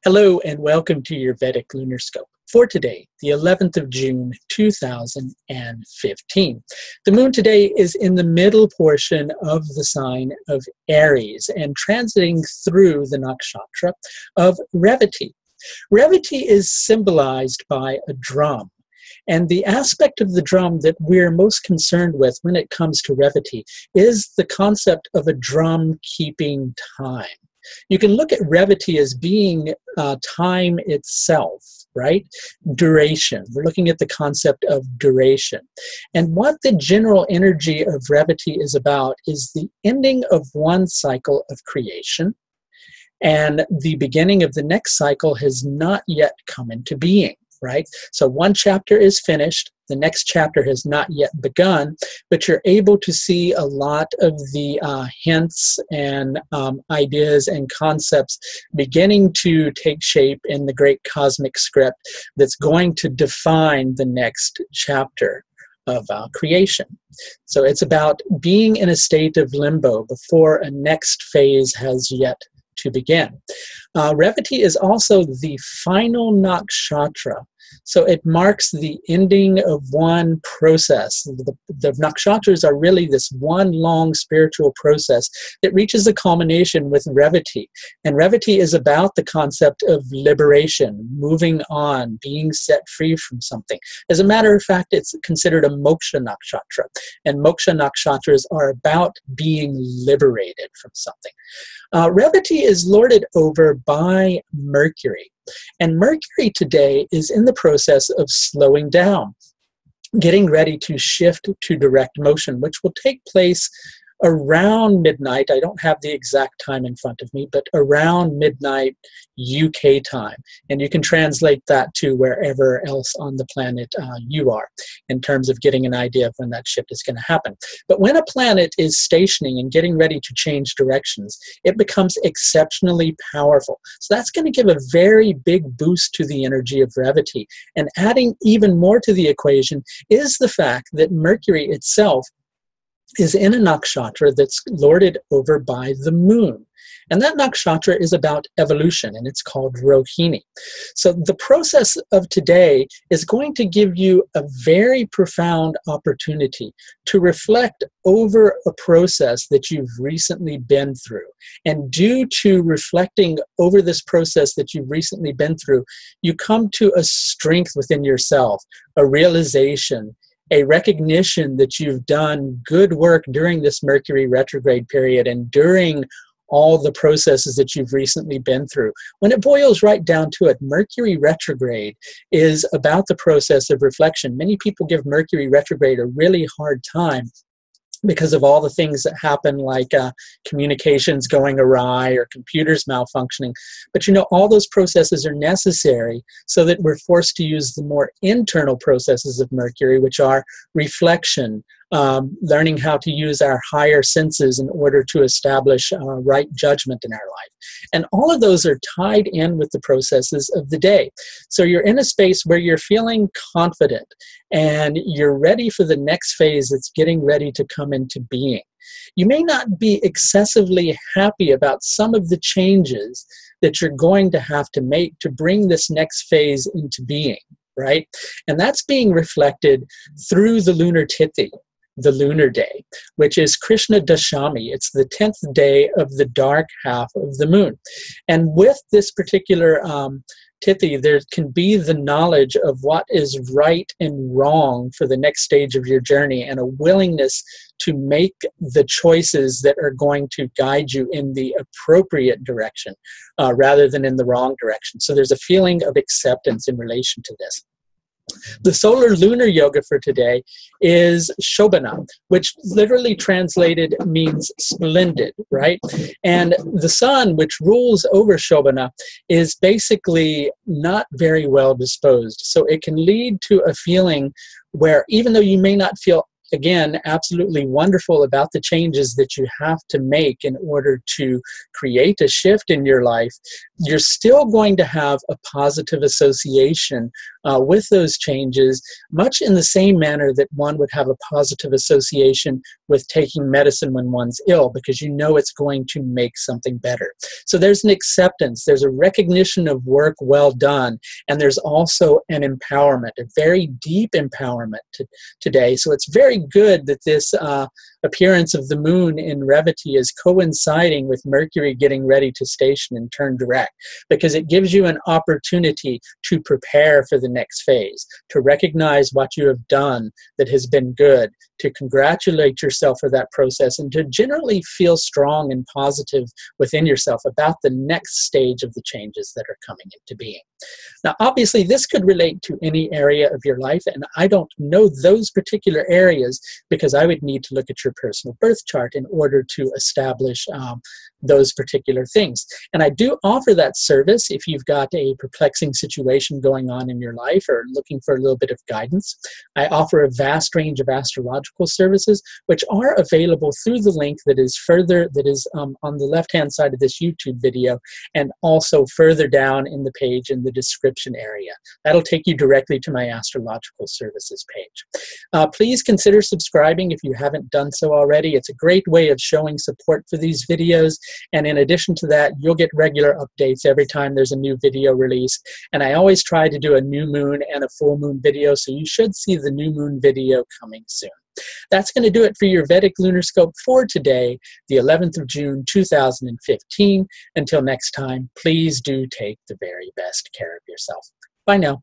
Hello and welcome to your Vedic Lunar Scope for today, the 11th of June, 2015. The moon today is in the middle portion of the sign of Aries and transiting through the nakshatra of Revati. Revati is symbolized by a drum. And the aspect of the drum that we're most concerned with when it comes to Revati is the concept of a drum keeping time. You can look at Revati as being time itself, right? Duration. We're looking at the concept of duration. And what the general energy of Revati is about is the ending of one cycle of creation, and the beginning of the next cycle has not yet come into being. Right? So one chapter is finished, the next chapter has not yet begun, but you're able to see a lot of the hints and ideas and concepts beginning to take shape in the great cosmic script that's going to define the next chapter of creation. So it's about being in a state of limbo before a next phase has yet to begin. Revati is also the final nakshatra, so it marks the ending of one process. The nakshatras are really this one long spiritual process that reaches a culmination with Revati. And Revati is about the concept of liberation, moving on, being set free from something. As a matter of fact, it's considered a moksha nakshatra, and moksha nakshatras are about being liberated from something. Revati is lorded over by Mercury, and Mercury today is in the process of slowing down, getting ready to shift to direct motion, which will take place around midnight. I don't have the exact time in front of me, but around midnight UK time. And you can translate that to wherever else on the planet you are in terms of getting an idea of when that shift is going to happen. But when a planet is stationing and getting ready to change directions, it becomes exceptionally powerful. So that's going to give a very big boost to the energy of Revati. And adding even more to the equation is the fact that Mercury itself is in a nakshatra that's lorded over by the moon. And that nakshatra is about evolution, and it's called Rohini. So the process of today is going to give you a very profound opportunity to reflect over a process that you've recently been through. And due to reflecting over this process that you've recently been through, you come to a strength within yourself, a realization, a recognition that you've done good work during this Mercury retrograde period and during all the processes that you've recently been through. When it boils right down to it, Mercury retrograde is about the process of reflection. Many people give Mercury retrograde a really hard time because of all the things that happen, like communications going awry or computers malfunctioning. But you know, all those processes are necessary so that we're forced to use the more internal processes of Mercury, which are reflection, learning how to use our higher senses in order to establish right judgment in our life. And all of those are tied in with the processes of the day. So you're in a space where you're feeling confident and you're ready for the next phase that's getting ready to come into being. You may not be excessively happy about some of the changes that you're going to have to make to bring this next phase into being, right? And that's being reflected through the lunar tithi, the lunar day, which is Krishna Dashami. It's the 10th day of the dark half of the moon. And with this particular tithi, there can be the knowledge of what is right and wrong for the next stage of your journey, and a willingness to make the choices that are going to guide you in the appropriate direction rather than in the wrong direction. So there's a feeling of acceptance in relation to this. The solar lunar yoga for today is Shobhana, which literally translated means splendid, right? And the sun, which rules over Shobhana, is basically not very well disposed. So it can lead to a feeling where, even though you may not feel, again, absolutely wonderful about the changes that you have to make in order to create a shift in your life, you're still going to have a positive association with those changes, much in the same manner that one would have a positive association with taking medicine when one's ill, because you know it's going to make something better. So there's an acceptance, there's a recognition of work well done, and there's also an empowerment, a very deep empowerment today. So it's very good that this appearance of the moon in Revati is coinciding with Mercury getting ready to station and turn direct, because it gives you an opportunity to prepare for the next phase, to recognize what you have done that has been good, to congratulate yourself for that process, and to generally feel strong and positive within yourself about the next stage of the changes that are coming into being. Now, obviously, this could relate to any area of your life, and I don't know those particular areas because I would need to look at your personal birth chart in order to establish those particular things. And I do offer that service if you've got a perplexing situation going on in your life or looking for a little bit of guidance. I offer a vast range of astrological services, which are available through the link that is on the left-hand side of this YouTube video, and also further down in the page in the description area. That'll take you directly to my astrological services page. Please consider subscribing if you haven't done so already. It's a great way of showing support for these videos, and in addition to that, you'll get regular updates every time there's a new video released. And I always try to do a new moon and a full moon video, so you should see the new moon video coming soon. That's going to do it for your Vedic Lunar Scope for today, the 11th of June, 2015. Until next time, please do take the very best care of yourself. Bye now.